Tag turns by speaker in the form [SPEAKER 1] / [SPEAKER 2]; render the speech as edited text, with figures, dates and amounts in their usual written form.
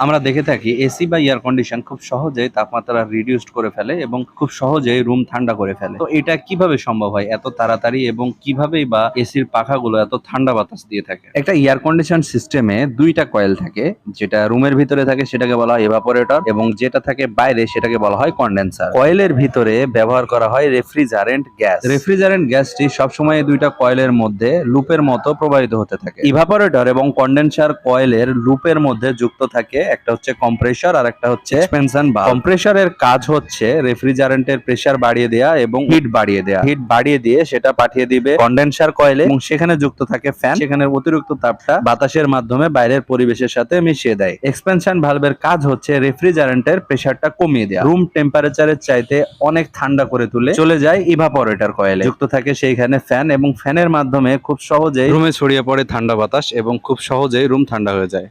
[SPEAKER 1] আমরা দেখে থাকি এসি বা এয়ার কন্ডিশন খুব সহজেই তাপমাত্রা রিডিউসড করে ফেলে এবং খুব সহজেই রুম ঠান্ডা করে ফেলে। তো এটা কিভাবে সম্ভব হয় এত তাড়াতাড়ি, এবং কিভাবেই বা এসির পাখাগুলো এত ঠান্ডা বাতাস দিয়ে থাকে? একটা এয়ার কন্ডিশন সিস্টেমে দুইটা কয়েল থাকে। যেটা রুমের ভিতরে থাকে সেটাকে বলা হয় এভাপোরেটর, এবং যেটা থাকে বাইরে সেটাকে বলা হয় কন্ডেন্সার। কয়েলের ভিতরে ব্যবহার করা হয় রেফ্রিজারেন্ট গ্যাস। রেফ্রিজারেন্ট গ্যাসটি সবসময় এই দুইটা কয়েলের মধ্যে লুপের মতো প্রবাহিত হতে থাকে। ইভাপোরেটর এবং কন্ডেন্সার কয়েলের লুপের মধ্যে যুক্ত থাকে একটা হচ্ছে কম্প্রেসর আর একটা হচ্ছে এক্সপেনশন ভালভ। কম্প্রেসরের কাজ হচ্ছে রেফ্রিজারেন্টের প্রেসার বাড়িয়ে দেয়া এবং হিট বাড়িয়ে দেয়া। হিট বাড়িয়ে দিয়ে সেটা পাঠিয়ে দিবে কন্ডেন্সার কয়েলে, এবং সেখানে যুক্ত থাকে ফ্যান। সেখানে অতিরিক্ত তাপটা বাতাসের মাধ্যমে বাইরের পরিবেশের সাথে মিশিয়ে দেয়। এক্সপেনশন ভালভের কাজ হচ্ছে রেফ্রিজারেন্টের প্রেসারটা কমিয়ে দেয়া, রুম টেম্পারেচারের চাইতে অনেক ঠান্ডা করে তুলে চলে যায় ইভাপোরেটর কয়েলে। যুক্ত থাকে সেইখানে ফ্যান, এবং ফ্যানের মাধ্যমে খুব সহজেই রুমে ছড়িয়ে পড়ে ঠান্ডা বাতাস এবং খুব সহজেই রুম ঠান্ডা হয়ে যায়।